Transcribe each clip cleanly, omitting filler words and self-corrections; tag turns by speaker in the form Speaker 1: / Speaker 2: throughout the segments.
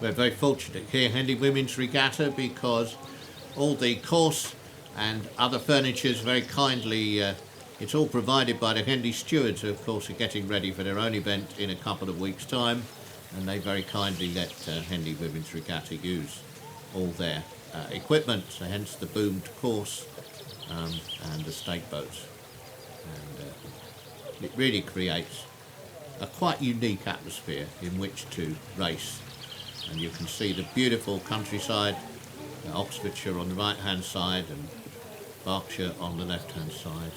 Speaker 1: We're very fortunate here, Henley Women's Regatta, because all the course and other furniture is very kindly, it's all provided by the Henley stewards, who of course are getting ready for their own event in a couple of weeks' time, and they very kindly let Henley Women's Regatta use all their equipment, so hence the boomed course and the stake boats. And it really creates a quite unique atmosphere in which to race. And you can see the beautiful countryside, Oxfordshire on the right hand side and Berkshire on the left hand side.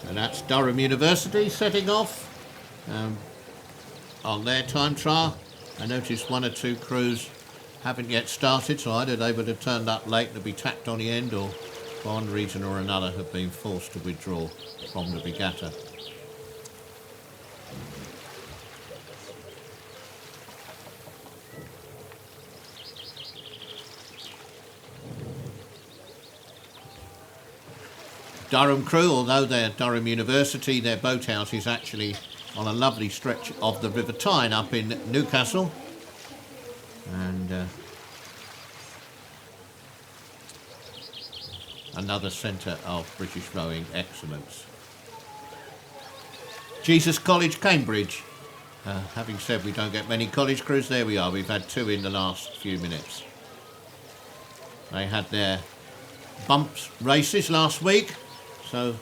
Speaker 1: And that's Durham University setting off on their time trial. I noticed one or two crews haven't yet started, so either they would have turned up late to be tacked on the end, or for one reason or another have been forced to withdraw from the regatta. Durham crew, although they're Durham University, their boathouse is actually on a lovely stretch of the River Tyne up in Newcastle. And another centre of British rowing excellence. Jesus College, Cambridge. Having said we don't get many college crews, there we are. We've had two in the last few minutes. They had their bumps races last week, so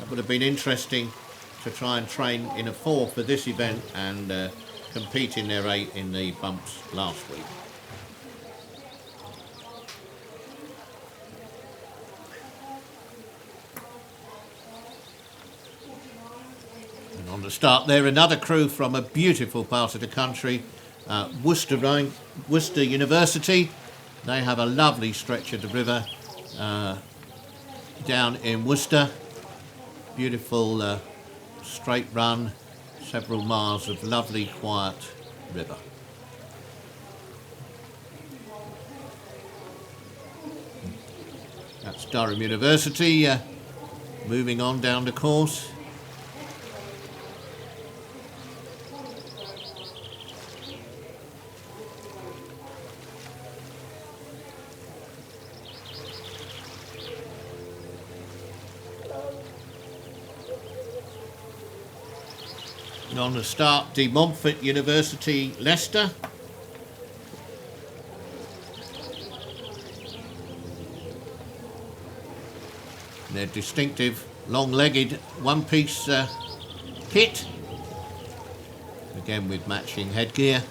Speaker 1: that would have been interesting to try and train in a 4 for this event and compete in their 8 in the bumps last week. And on the start there, another crew from a beautiful part of the country, Worcester University. They have a lovely stretch of the river down in Worcester. Beautiful straight run, several miles of lovely quiet river. That's Durham University moving on down the course. And on the start, De Montfort University, Leicester. Their distinctive long-legged one-piece kit, again with matching headgear.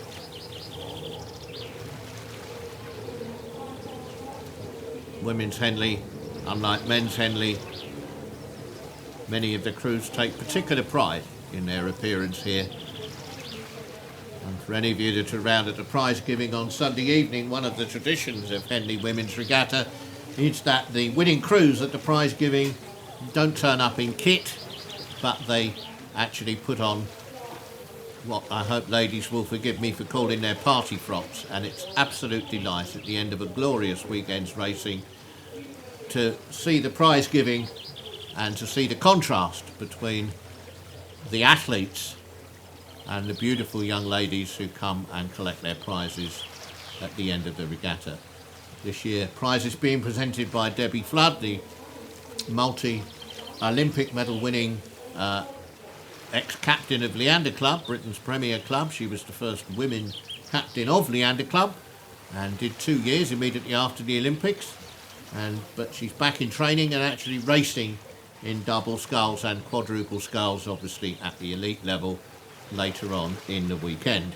Speaker 1: Women's Henley, unlike men's Henley, many of the crews take particular pride in their appearance here. And for any of you that are around at the prize giving on Sunday evening, one of the traditions of Henley Women's Regatta is that the winning crews at the prize giving don't turn up in kit, but they actually put on what I hope ladies will forgive me for calling their party frocks, and it's absolute delight at the end of a glorious weekend's racing to see the prize giving and to see the contrast between the athletes and the beautiful young ladies who come and collect their prizes at the end of the regatta. This year, prizes being presented by Debbie Flood, the multi-Olympic medal winning ex-captain of Leander Club, Britain's premier club. She was the first women captain of Leander Club and did 2 years immediately after the Olympics. But she's back in training and actually racing in double sculls and quadruple sculls, obviously at the elite level later on in the weekend.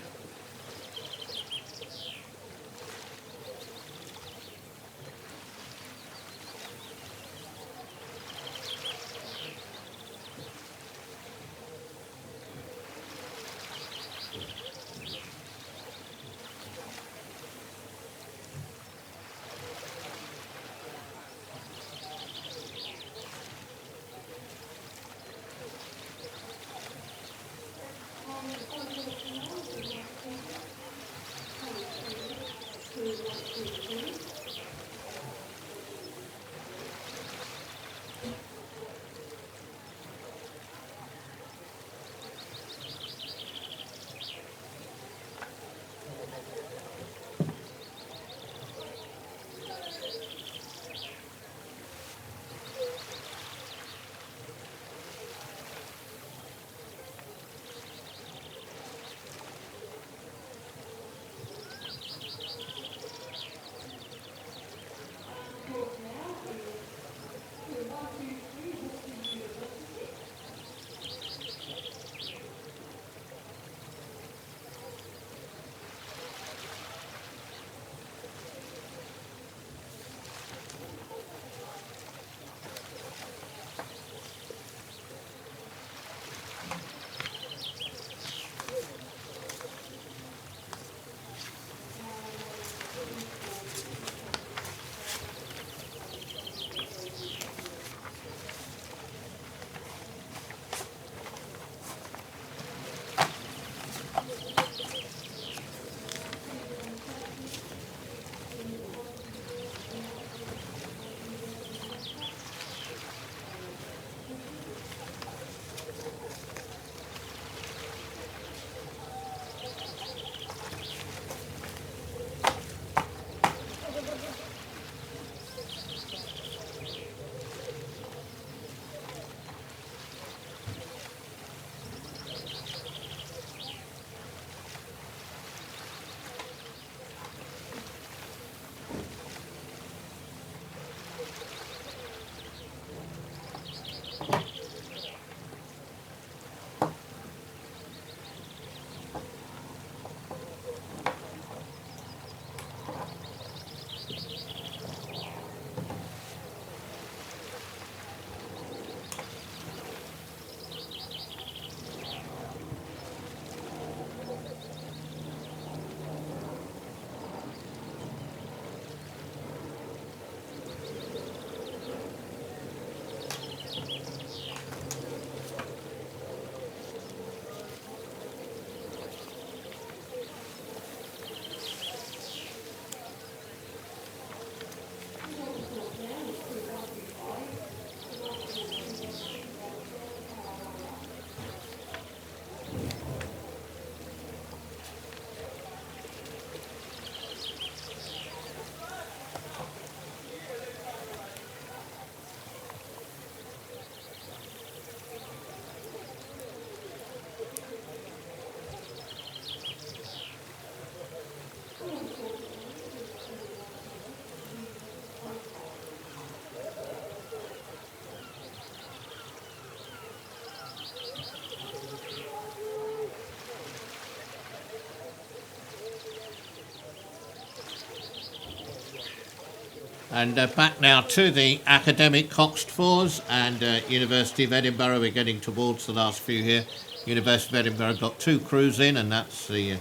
Speaker 1: And back now to the academic Coxed Fours and University of Edinburgh. We're getting towards the last few here. University of Edinburgh got 2 crews in, and that's the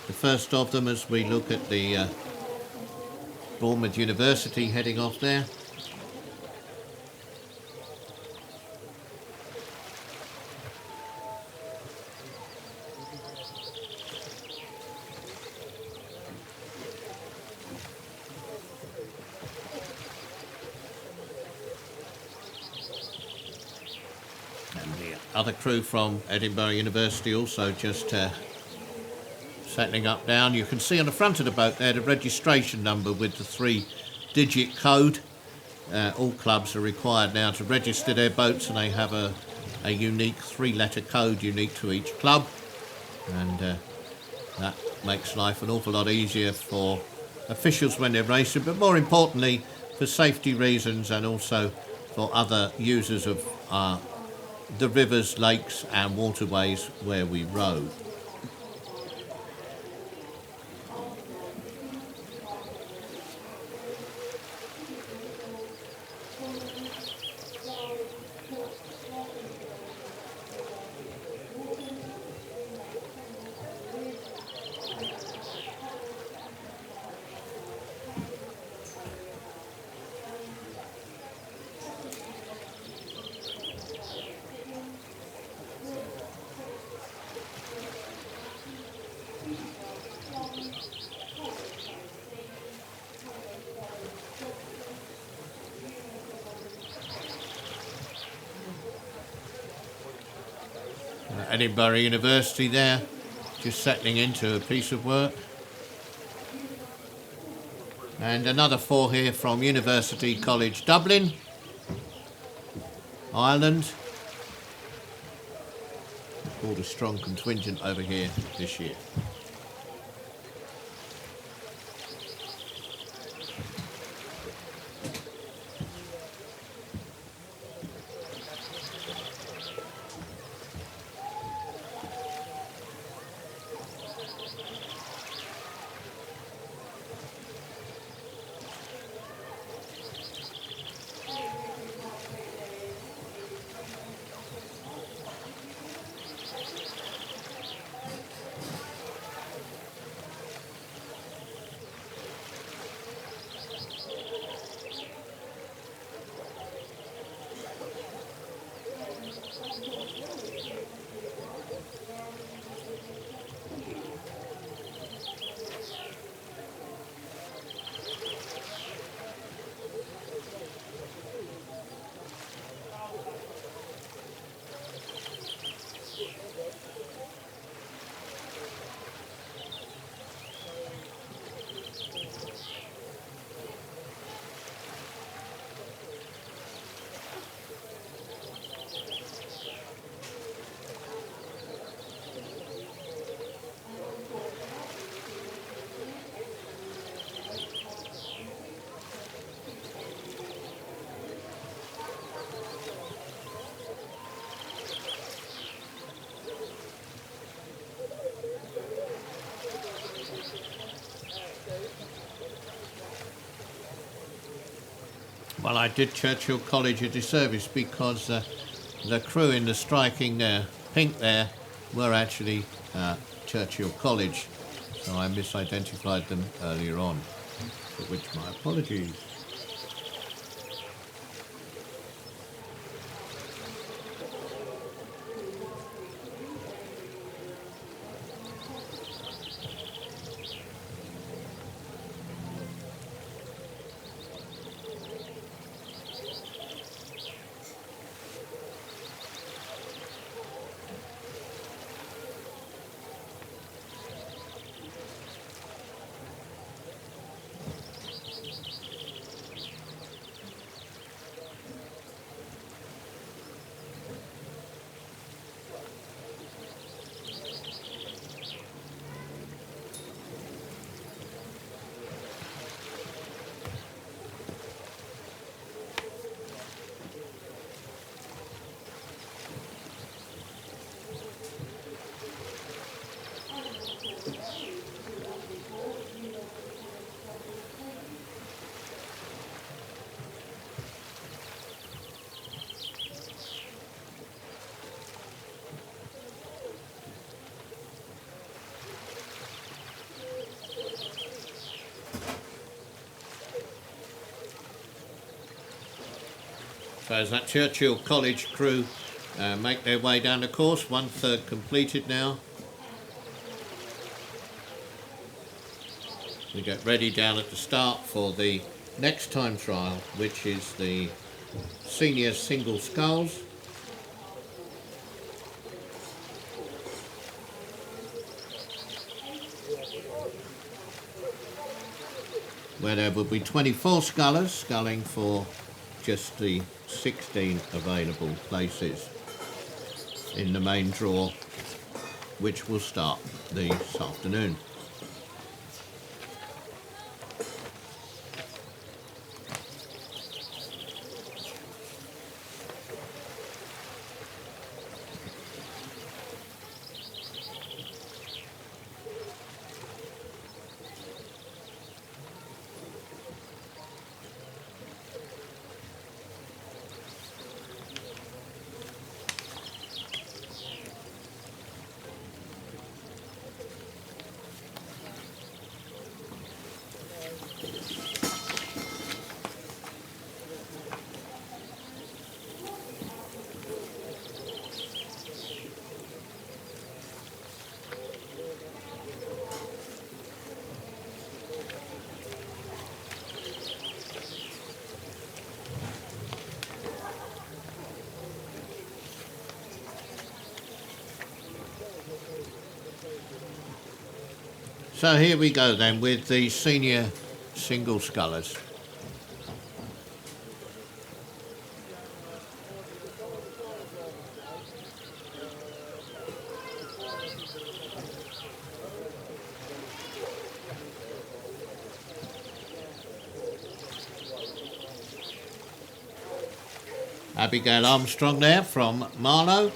Speaker 1: first of them as we look at the Bournemouth University heading off there. Other crew from Edinburgh University also just settling up down. You can see on the front of the boat there the registration number with the 3-digit code. All clubs are required now to register their boats, and they have a unique 3-letter code unique to each club, and that makes life an awful lot easier for officials when they're racing, but more importantly for safety reasons and also for other users of the rivers, lakes and waterways where we row. Edinburgh University there, just settling into a piece of work. And another 4 here from University College Dublin, Ireland. Called a strong contingent over here this year. Well, I did Churchill College a disservice because the crew in the striking there, pink there, were actually Churchill College. So I misidentified them earlier on, for which my apologies. So as that Churchill College crew make their way down the course, 1/3 completed now. We get ready down at the start for the next time trial, which is the senior single sculls. Where there will be 24 scullers sculling for just the 16 available places in the main draw, which will start this afternoon. So here we go then with the senior single scullers. Abigail Armstrong there from Marlow.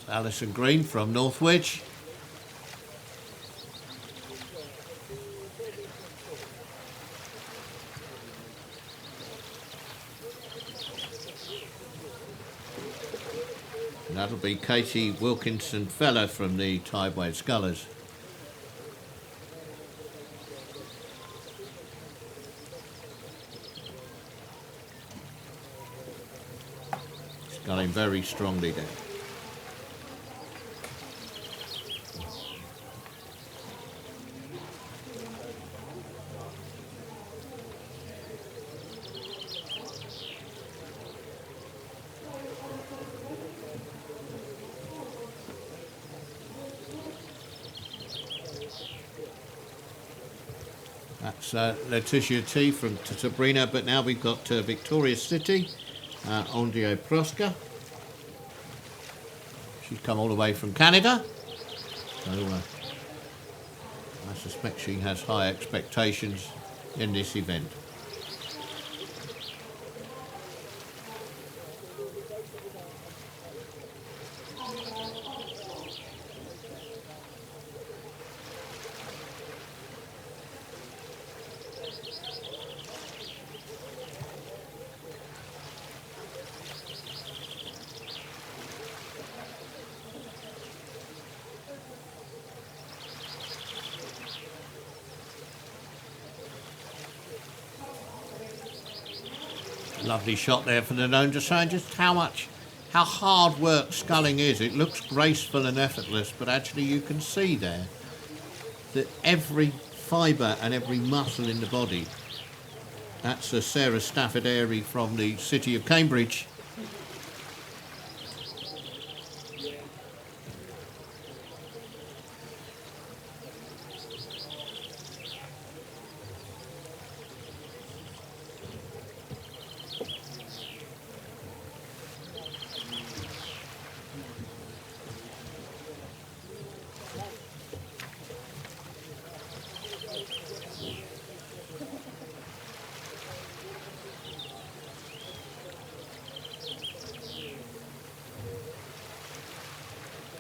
Speaker 1: Alison Green from Northwich. And that'll be Katie Wilkinson Feller from the Tideway Scullers. Sculling very strongly there. That's Letitia T from Sabrina, but now we've got Victoria City, Ondie Proska. She's come all the way from Canada, so I suspect she has high expectations in this event. Lovely shot there from the known, just showing just how hard work sculling is. It looks graceful and effortless, but actually you can see there that every fibre and every muscle in the body. That's Sarah Stafford Airy from the city of Cambridge.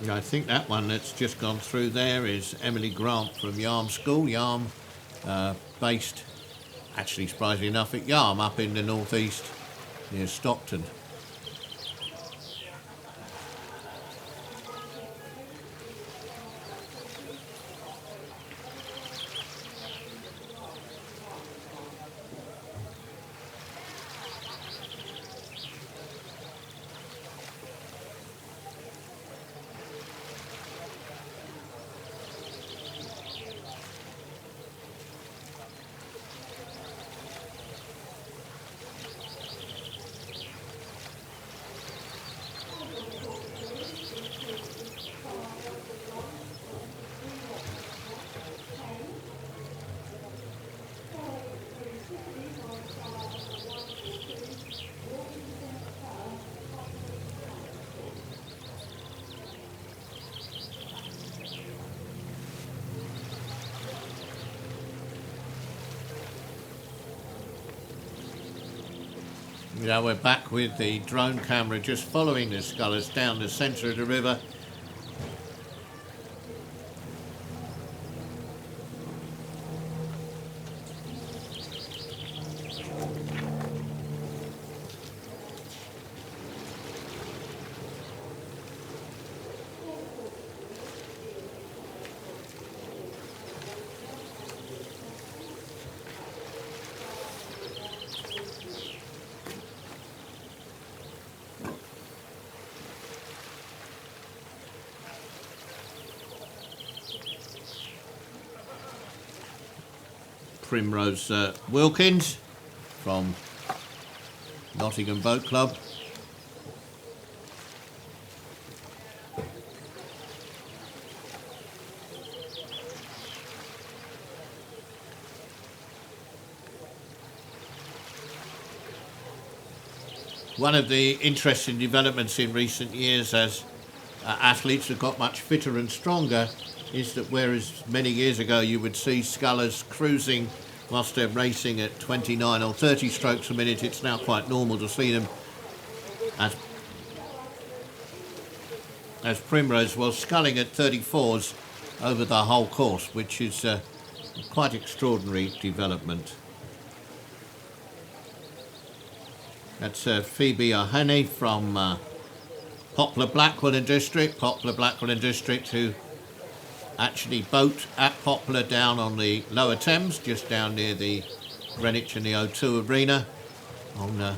Speaker 1: I think that one that's just gone through there is Emily Grant from Yarm School. Yarm, based, actually surprisingly enough, at Yarm up in the northeast near Stockton. Yeah, we're back with the drone camera just following the scullers down the centre of the river. Primrose Wilkins from Nottingham Boat Club. One of the interesting developments in recent years as athletes have got much fitter and stronger is that whereas many years ago you would see scullers cruising whilst they're racing at 29 or 30 strokes a minute, it's now quite normal to see them, as Primrose was, sculling at 34s over the whole course, which is a quite extraordinary development. That's Phoebe O'Henley from Poplar Blackwell District, who actually boat at Poplar down on the Lower Thames, just down near the Greenwich and the O2 Arena, on a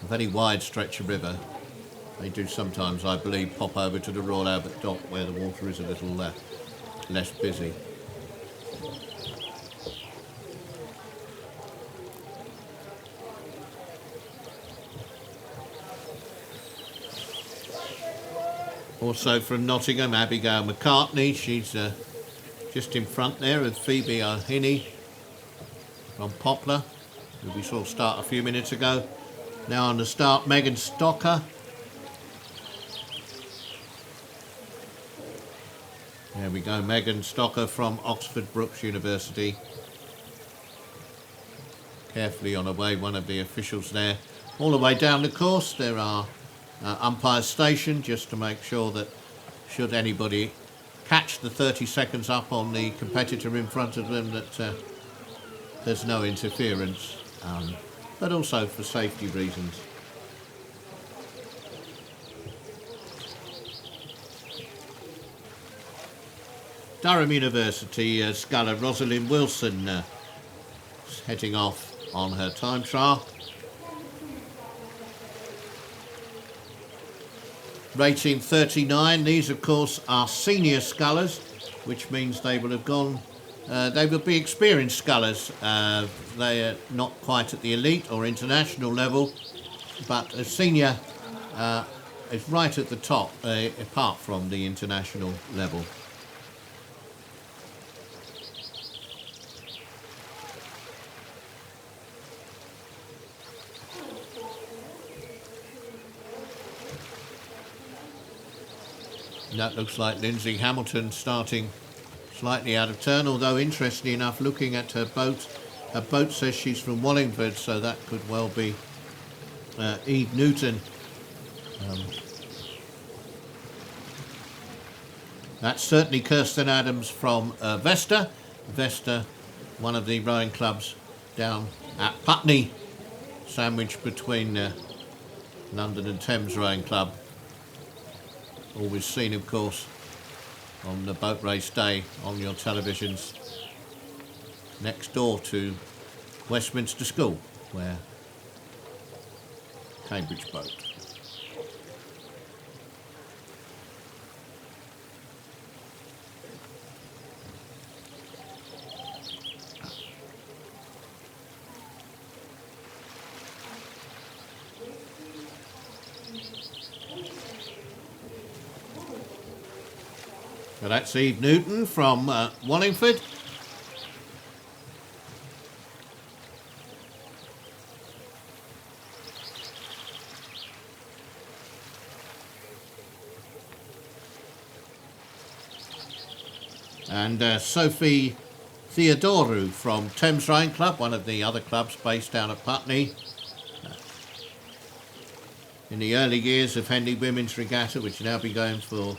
Speaker 1: very wide stretch of river. They do sometimes, I believe, pop over to the Royal Albert Dock where the water is a little less busy. Also from Nottingham, Abigail McCartney. She's just in front there of Phoebe O'Henley from Poplar, who we saw start a few minutes ago. Now on the start, Megan Stocker. There we go, Megan Stocker from Oxford Brookes University. Carefully on her way, one of the officials there. All the way down the course, there are umpires stationed just to make sure that should anybody catch the 30 seconds up on the competitor in front of them, that there's no interference, but also for safety reasons. Durham University sculler Rosalind Wilson is heading off on her time trial. Rating 39. These, of course, are senior scullers, which means they will have gone. They will be experienced scullers. They are not quite at the elite or international level, but a senior is right at the top, apart from the international level. That looks like Lindsay Hamilton starting slightly out of turn, although interestingly enough, looking at her boat says she's from Wallingford, so that could well be Eve Newton. That's certainly Kirsten Adams from Vesta. Vesta, one of the rowing clubs down at Putney, sandwiched between London and Thames Rowing Club. Always seen, of course, on the boat race day on your televisions, next door to Westminster School, where Cambridge boat. So that's Eve Newton from Wallingford. And Sophie Theodorou from Thames Rowing Club, one of the other clubs based down at Putney. In the early years of Henley Women's Regatta, which has now been going for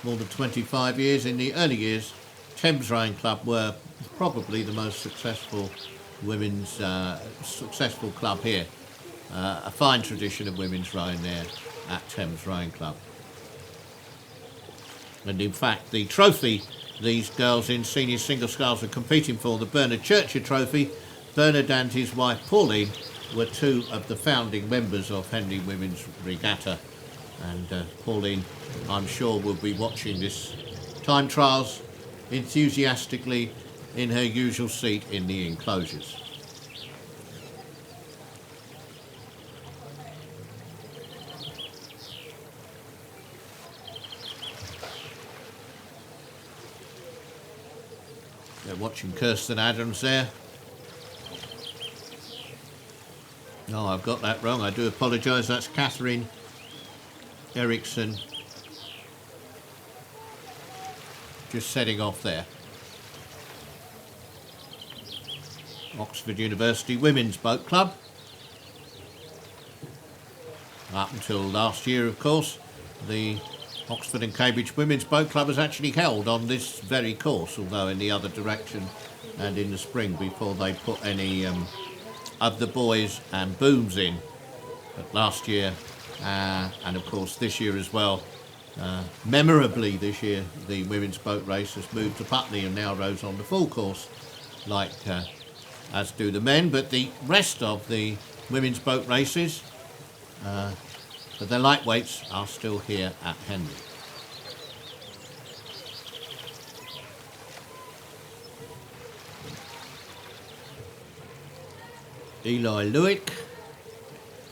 Speaker 1: more than 25 years, in the early years, Thames Rowing Club were probably the most successful women's successful club here. A fine tradition of women's rowing there at Thames Rowing Club. And in fact, the trophy these girls in senior single sculls were competing for, the Bernard Churchill Trophy, Bernard and his wife Pauline were two of the founding members of Henley Women's Regatta. And Pauline, I'm sure, will be watching this time trials enthusiastically in her usual seat in the enclosures. They're watching Kirsten Adams there. No, I've got that wrong. I do apologise. That's Catherine Eriksson, just setting off there. Oxford University Women's Boat Club. Up until last year, of course, the Oxford and Cambridge Women's Boat Club was actually held on this very course, although in the other direction and in the spring before they put any of the buoys and booms in. But last year, and of course this year as well, memorably this year, the women's boat race has moved to Putney and now rows on the full course, like as do the men. But the rest of the women's boat races, but the lightweights are still here at Henley. Eli Lewick,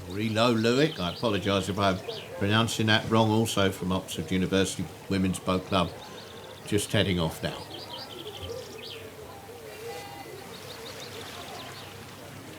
Speaker 1: or Elo Lewick, I apologise if I'm pronouncing that wrong, also from Oxford University Women's Boat Club, just heading off now.